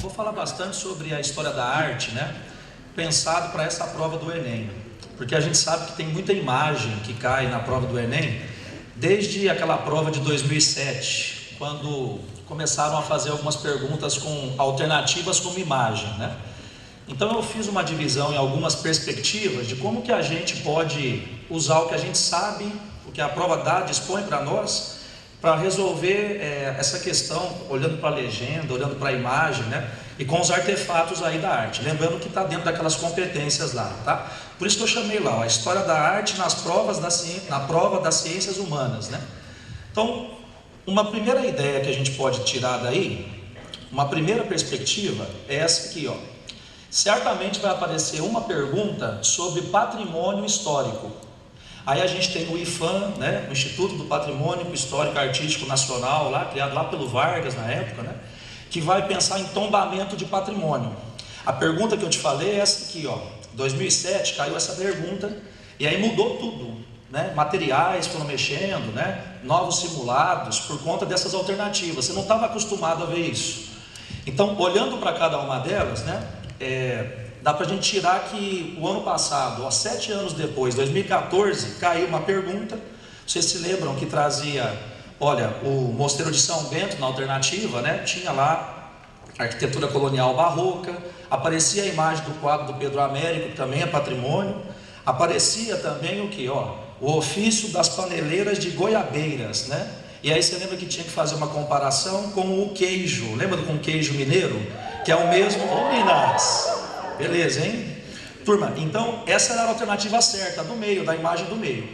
Vou falar bastante sobre a história da arte, né? Pensado para essa prova do Enem, porque a gente sabe que tem muita imagem que cai na prova do Enem, desde aquela prova de 2007, quando começaram a fazer algumas perguntas com alternativas como imagem, né? Então eu fiz uma divisão em algumas perspectivas de como que a gente pode usar o que a gente sabe, o que a prova dispõe para nós, para resolver essa questão, olhando para a legenda, olhando para a imagem, né? E com os artefatos aí da arte, lembrando que está dentro daquelas competências lá, tá? Por isso que eu chamei lá, ó, a história da arte na prova das ciências humanas, né? Então, uma primeira ideia que a gente pode tirar daí, uma primeira perspectiva é essa aqui, ó. Certamente vai aparecer uma pergunta sobre patrimônio histórico. Aí a gente tem o IPHAN, né, o Instituto do Patrimônio Histórico Artístico Nacional, lá, criado lá pelo Vargas na época, né, que vai pensar em tombamento de patrimônio. A pergunta que eu te falei é essa aqui, ó. 2007 caiu essa pergunta e aí mudou tudo, né? Materiais foram mexendo, né? Novos simulados por conta dessas alternativas. Você não estava acostumado a ver isso. Então, olhando para cada uma delas, né? Dá para a gente tirar que o ano passado, ó, 7 anos depois, 2014, caiu uma pergunta. Vocês se lembram que trazia, olha, o Mosteiro de São Bento na alternativa, né? Tinha lá a arquitetura colonial barroca, aparecia a imagem do quadro do Pedro Américo, que também é patrimônio, aparecia também o que? Ó, o ofício das paneleiras de goiabeiras, né? E aí você lembra que tinha que fazer uma comparação com o queijo, lembra com o queijo mineiro? Que é o mesmo, ô Minas, beleza, hein? Turma, então essa era a alternativa certa, do meio, da imagem do meio.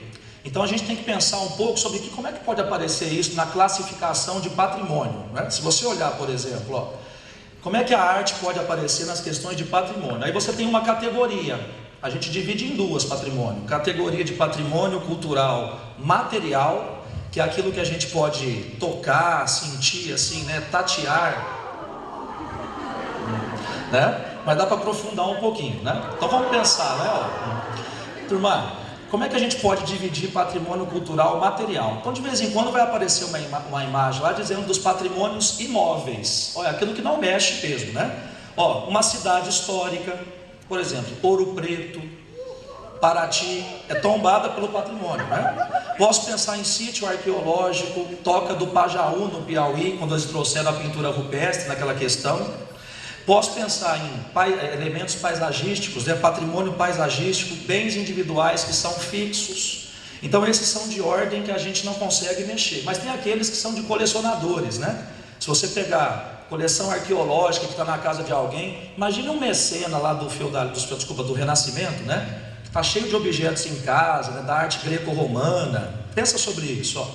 Então a gente tem que pensar um pouco sobre como é que pode aparecer isso na classificação de patrimônio, né? Se você olhar, por exemplo, ó, como é que a arte pode aparecer nas questões de patrimônio? Aí você tem uma categoria, a gente divide em duas patrimônio, categoria de patrimônio cultural material, que é aquilo que a gente pode tocar, sentir, assim, né, tatear, né? Mas dá para aprofundar um pouquinho, né? Então vamos pensar, né? Ó. Turma, como é que a gente pode dividir patrimônio cultural material? Então de vez em quando vai aparecer uma imagem lá dizendo dos patrimônios imóveis. Olha, aquilo que não mexe mesmo, né? Ó, uma cidade histórica, por exemplo, Ouro Preto, Paraty, é tombada pelo patrimônio, né? Posso pensar em sítio arqueológico, Toca do Pajaú no Piauí, quando eles trouxeram a pintura rupestre naquela questão. Posso pensar em elementos paisagísticos, né? Patrimônio paisagístico, bens individuais que são fixos. Então esses são de ordem que a gente não consegue mexer. Mas tem aqueles que são de colecionadores, né? Se você pegar coleção arqueológica que está na casa de alguém, imagine um mecena lá do Renascimento, né? Está cheio de objetos em casa, né? Da arte greco-romana. Pensa sobre isso, ó.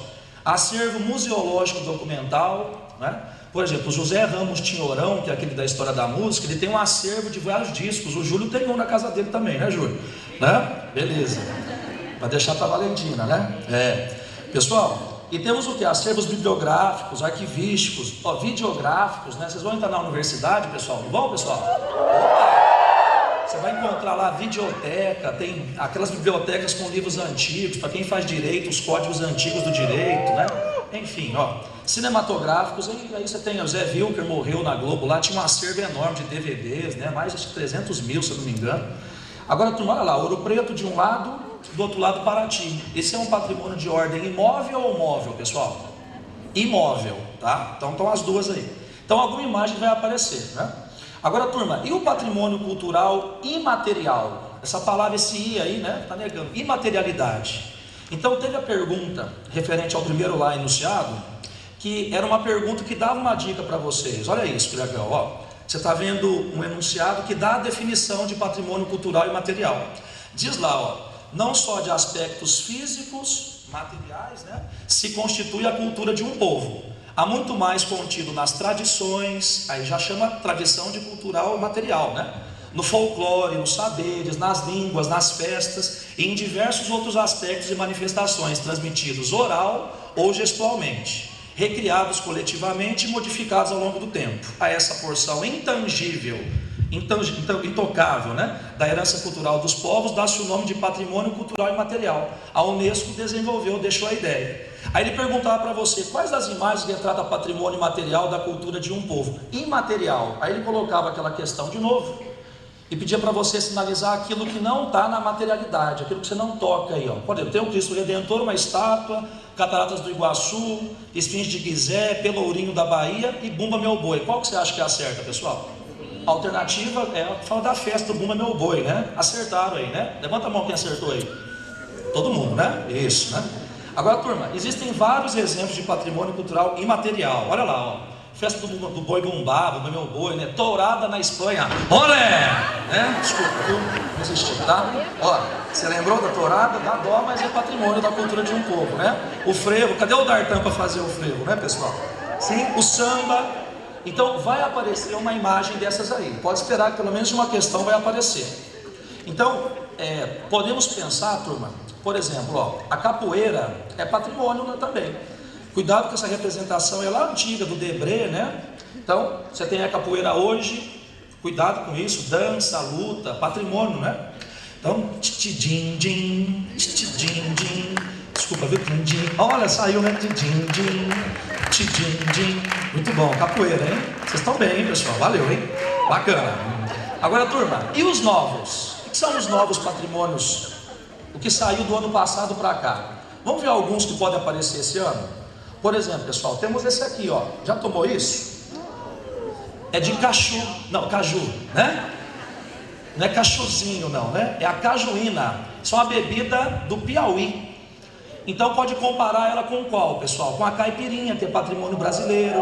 Acervo museológico documental, né? Por exemplo, o José Ramos Tinhorão, que é aquele da história da música, ele tem um acervo de vários discos. O Júlio tem um na casa dele também, né, Júlio? Né? Beleza. Para deixar para a Valentina, né? Pessoal, e temos o que? Acervos bibliográficos, arquivísticos, ó, videográficos, né? Vocês vão entrar na universidade, pessoal? Não vão, pessoal? Opa! Você vai encontrar lá videoteca, tem aquelas bibliotecas com livros antigos, para quem faz direito, os códigos antigos do direito, né? Enfim, ó, cinematográficos, aí você tem o Zé Vilker, morreu na Globo, lá tinha um acervo enorme de DVDs, né? Mais de 300 mil, se eu não me engano. Agora, turma, olha lá, Ouro Preto de um lado, do outro lado Paraty. Esse é um patrimônio de ordem imóvel ou móvel, pessoal? Imóvel, tá? Então estão as duas aí. Então alguma imagem vai aparecer, né? Agora, turma, e o patrimônio cultural imaterial? Essa palavra, esse I aí, né? Tá negando. Imaterialidade. Então teve a pergunta referente ao primeiro lá enunciado, que era uma pergunta que dava uma dica para vocês. Olha isso, que legal, ó. Você está vendo um enunciado que dá a definição de patrimônio cultural e material. Diz lá, ó, não só de aspectos físicos, materiais, né, se constitui a cultura de um povo. Há muito mais contido nas tradições, aí já chama tradição de cultural e material, né? No folclore, nos saberes, nas línguas, nas festas e em diversos outros aspectos e manifestações transmitidos oral ou gestualmente, recriados coletivamente e modificados ao longo do tempo. A essa porção intangível intocável, né, da herança cultural dos povos, dá-se o nome de patrimônio cultural imaterial. A Unesco desenvolveu, deixou a ideia. Aí ele perguntava para você, quais das imagens retratam patrimônio imaterial da cultura de um povo? Imaterial. Aí ele colocava aquela questão de novo e pedia para você sinalizar aquilo que não está na materialidade, aquilo que você não toca aí, ó. Por exemplo, tem o Cristo Redentor, uma estátua, Cataratas do Iguaçu, Esfinge de Gizé, Pelourinho da Bahia e Bumba Meu Boi. Qual que você acha que é a certa, pessoal? A alternativa é fala da festa do Bumba Meu Boi, né? Acertaram aí, né? Levanta a mão quem acertou aí. Todo mundo, né? Isso, né? Agora, turma, existem vários exemplos de patrimônio cultural imaterial. Olha lá, ó. Festa do Boi Bumbá, Bumba Meu Boi, né? Tourada na Espanha. Olé! Né? Desculpa, viu? Não existiu, tá? Ó, você lembrou da tourada? Dá dó, mas é patrimônio da cultura de um povo, né? O frevo, cadê o Dartan para fazer o frevo, né, pessoal? Sim, o samba. Então, vai aparecer uma imagem dessas aí. Pode esperar que pelo menos uma questão vai aparecer. Então, podemos pensar, turma, por exemplo, ó, a capoeira é patrimônio, né, também. Cuidado com essa representação, é lá antiga, do Debré, né? Então, você tem a capoeira hoje, cuidado com isso, dança, luta, patrimônio, né? Então, titidim, titidim, desculpa, viu? Olha, saiu, né? Titidim, muito bom, capoeira, hein? Vocês estão bem, hein, pessoal? Valeu, hein? Bacana. Agora, turma, e os novos? O que são os novos patrimônios? O que saiu do ano passado para cá? Vamos ver alguns que podem aparecer esse ano? Por exemplo, pessoal, temos esse aqui, ó. Já tomou isso? É de caju, né? Não é cachuzinho, não, né? É a cajuína. Isso é uma bebida do Piauí. Então pode comparar ela com qual, pessoal? Com a caipirinha, que é patrimônio brasileiro,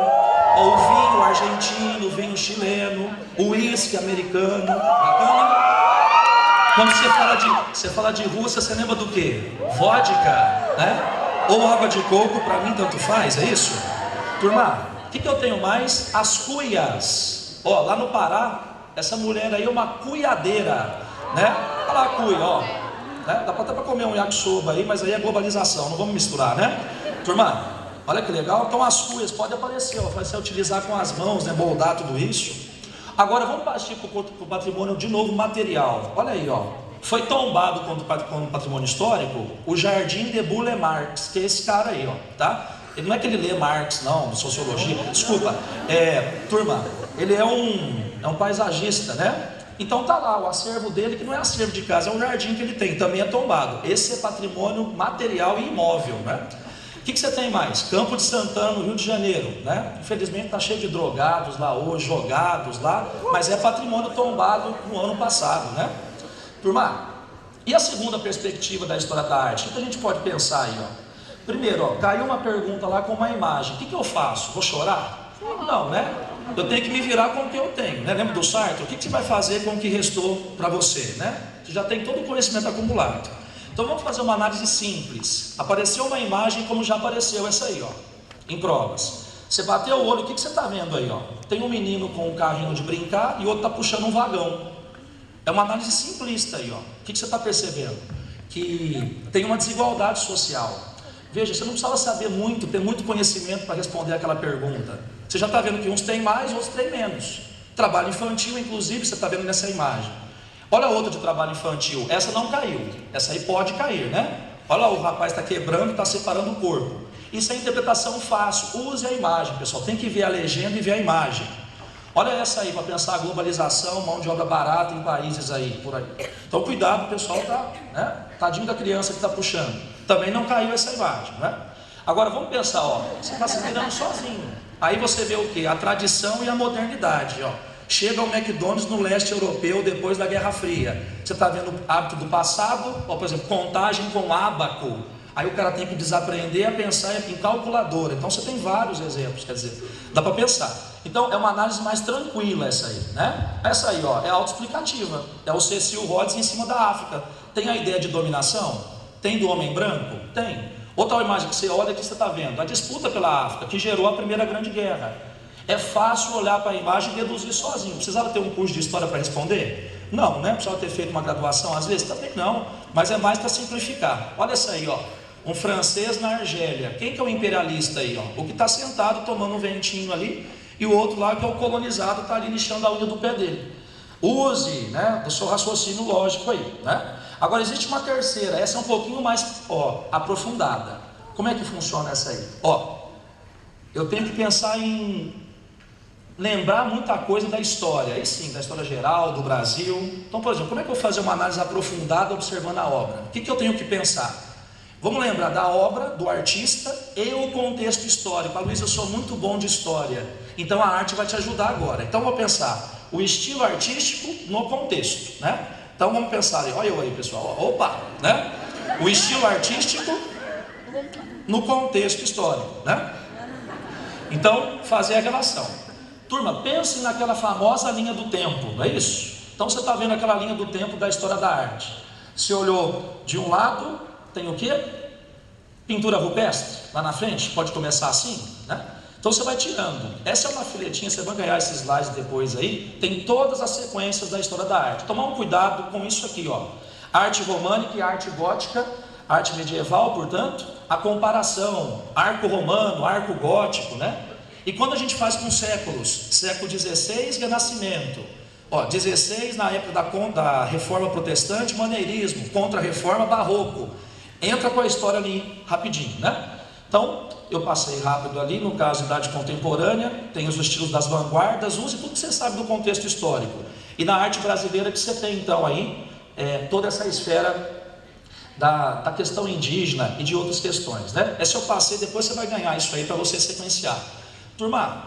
ou o vinho argentino, o vinho chileno, o uísque americano. Bacana? Quando você fala de Rússia, você lembra do quê? Vodka, né? Ou água de coco, para mim tanto faz, é isso? Turma, o que eu tenho mais? As cuias. Ó, lá no Pará, essa mulher aí é uma cuiadeira, né? Olha lá a cuia, ó. Né? Dá até para comer um yakisoba aí, mas aí é globalização, não vamos misturar, né? Turma, olha que legal. Então as cuias podem aparecer, ó, vai ser utilizar com as mãos, né? Moldar tudo isso. Agora vamos partir para o patrimônio de novo material. Olha aí, ó. Foi tombado como patrimônio histórico o Jardim de Burle Marx, que é esse cara aí, ó, tá? Ele não é aquele lê Marx, não, de sociologia, desculpa. Turma, ele é um paisagista, né? Então tá lá o acervo dele, que não é acervo de casa, é um jardim que ele tem, também é tombado. Esse é patrimônio material e imóvel, né? O que você tem mais? Campo de Santana, no Rio de Janeiro, né? Infelizmente está cheio de drogados lá hoje, jogados lá, mas é patrimônio tombado no ano passado, né? Turma, e a segunda perspectiva da história da arte? O que a gente pode pensar aí, ó? Primeiro, ó, caiu uma pergunta lá com uma imagem. O que eu faço? Vou chorar? Não, né? Eu tenho que me virar com o que eu tenho, né? Lembra do Sartre? O que você vai fazer com o que restou para você, né? Você já tem todo o conhecimento acumulado. Então vamos fazer uma análise simples. Apareceu uma imagem como já apareceu essa aí, ó, em provas. Você bateu o olho, o que você está vendo aí, ó? Tem um menino com um carrinho de brincar e outro está puxando um vagão. É uma análise simplista aí, ó. O que você está percebendo? Que tem uma desigualdade social. Veja, você não precisava saber muito, ter muito conhecimento para responder aquela pergunta. Você já está vendo que uns têm mais, outros têm menos. Trabalho infantil, inclusive, você está vendo nessa imagem. Olha a outra de trabalho infantil. Essa não caiu. Essa aí pode cair, né? Olha lá, o rapaz está quebrando, está separando o corpo. Isso é interpretação fácil. Use a imagem, pessoal. Tem que ver a legenda e ver a imagem. Olha essa aí, para pensar a globalização, mão de obra barata em países aí, por aí. Então cuidado, o pessoal tá, né? Tadinho da criança que está puxando. Também não caiu essa imagem, né? Agora vamos pensar, ó, você está se virando sozinho. Aí você vê o que? A tradição e a modernidade, ó. Chega ao McDonald's no leste europeu depois da Guerra Fria. Você está vendo o hábito do passado, ó, por exemplo, contagem com ábaco. Aí o cara tem que desaprender a pensar em calculadora. Então você tem vários exemplos, quer dizer, dá para pensar. Então é uma análise mais tranquila essa aí, né? Essa aí, ó, é autoexplicativa. É o Cecil Rhodes em cima da África. Tem a ideia de dominação? Tem do homem branco? Tem. Outra imagem que você olha, que você está vendo? A disputa pela África, que gerou a Primeira Grande Guerra. É fácil olhar para a imagem e deduzir sozinho. Precisava ter um curso de história para responder? Não, né? Precisava ter feito uma graduação, às vezes? Também não. Mas é mais para simplificar. Olha essa aí, ó. Um francês na Argélia. Quem que é o imperialista aí, ó? O que está sentado tomando um ventinho ali, e o outro lá que é o colonizado está ali lixando a unha do pé dele. use, né, do seu raciocínio lógico aí, né? Agora existe uma terceira, essa é um pouquinho mais aprofundada. Como é que funciona essa aí? Eu tenho que pensar em lembrar muita coisa da história, aí sim, da história geral, do Brasil. Então, por exemplo, como é que eu vou fazer uma análise aprofundada observando a obra? O que eu tenho que pensar? Vamos lembrar da obra, do artista e o contexto histórico. Luiz, eu sou muito bom de história, então a arte vai te ajudar agora. Então eu vou pensar o estilo artístico no contexto, né? Então vamos pensar, olha eu aí pessoal, opa, né? O estilo artístico no contexto histórico, né? Então, fazer a relação. Turma, pense naquela famosa linha do tempo, não é isso? Então você está vendo aquela linha do tempo da história da arte. Você olhou de um lado, tem o quê? Pintura rupestre, lá na frente, pode começar assim, né? Então você vai tirando. Essa é uma filetinha, você vai ganhar esses slides depois aí. Tem todas as sequências da história da arte. Tomar um cuidado com isso aqui, arte românica e arte gótica, arte medieval, portanto, a comparação, arco romano, arco gótico, né? E quando a gente faz com séculos, século XVI, Renascimento, 16 na época da Reforma Protestante, maneirismo, Contra-Reforma, Barroco, entra com a história ali rapidinho, né? Então, eu passei rápido ali, no caso, Idade Contemporânea, tem os estilos das vanguardas, use tudo que você sabe do contexto histórico. E na arte brasileira que você tem, então, aí, toda essa esfera da questão indígena e de outras questões, né? Essa eu passei, depois você vai ganhar isso aí para você sequenciar. Turma,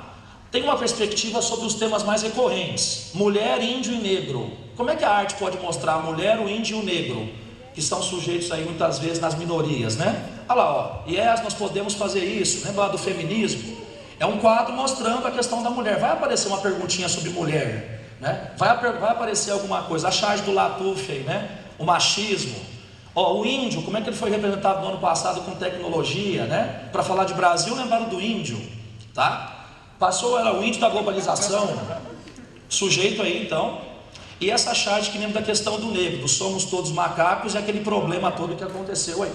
tem uma perspectiva sobre os temas mais recorrentes: mulher, índio e negro. Como é que a arte pode mostrar a mulher, o índio e o negro, que estão sujeitos aí muitas vezes nas minorias, né? Olha lá, nós podemos fazer isso. Lembra lá do feminismo? É um quadro mostrando a questão da mulher. Vai aparecer uma perguntinha sobre mulher, né? Vai aparecer alguma coisa, a charge do Latuf aí, né? O machismo. O índio, como é que ele foi representado no ano passado com tecnologia, né? Para falar de Brasil, lembraram do índio, tá? Era o índio da globalização, sujeito aí então. E essa charge que lembra da questão do negro, do somos todos macacos e aquele problema todo que aconteceu aí.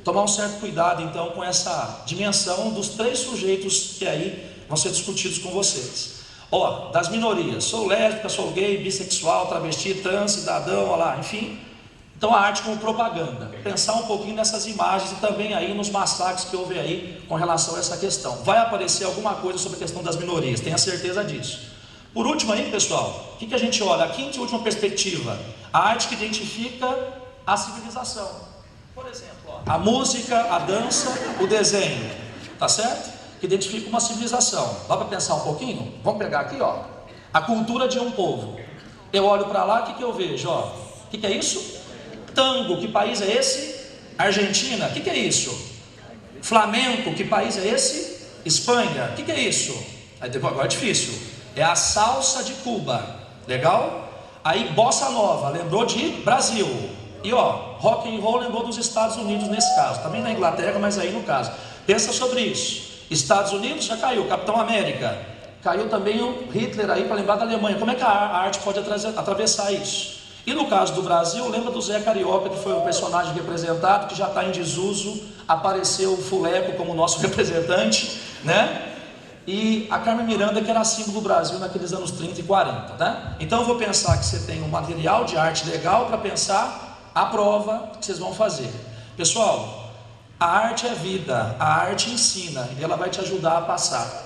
Tomar um certo cuidado então com essa dimensão dos três sujeitos que aí vão ser discutidos com vocês. Das minorias, sou lésbica, sou gay, bissexual, travesti, trans, cidadão, enfim. Então a arte como propaganda, pensar um pouquinho nessas imagens e também aí nos massacres que houve aí com relação a essa questão. Vai aparecer alguma coisa sobre a questão das minorias, tenha certeza disso. Por último aí, pessoal, o que a gente olha? A quinta e última perspectiva, a arte que identifica a civilização. Por exemplo, a música, a dança, o desenho, tá certo? Que identifica uma civilização. Dá para pensar um pouquinho? Vamos pegar aqui, a cultura de um povo. Eu olho para lá, o que eu vejo? O que é isso? Tango, que país é esse? Argentina, o que é isso? Flamenco, que país é esse? Espanha, o que é isso? Agora é difícil. É a salsa de Cuba, legal? Aí bossa nova, lembrou de Brasil. E rock and roll lembrou dos Estados Unidos nesse caso. Também na Inglaterra, mas aí no caso. Pensa sobre isso. Estados Unidos já caiu, Capitão América. Caiu também o Hitler aí para lembrar da Alemanha. Como é que a arte pode atravessar isso? E no caso do Brasil, lembra do Zé Carioca, que foi um personagem representado, que já está em desuso, apareceu o Fuleco como nosso representante, né? E a Carmen Miranda, que era símbolo do Brasil naqueles anos 30 e 40, né? Então eu vou pensar que você tem um material de arte legal para pensar a prova que vocês vão fazer. Pessoal, a arte é vida, a arte ensina e ela vai te ajudar a passar.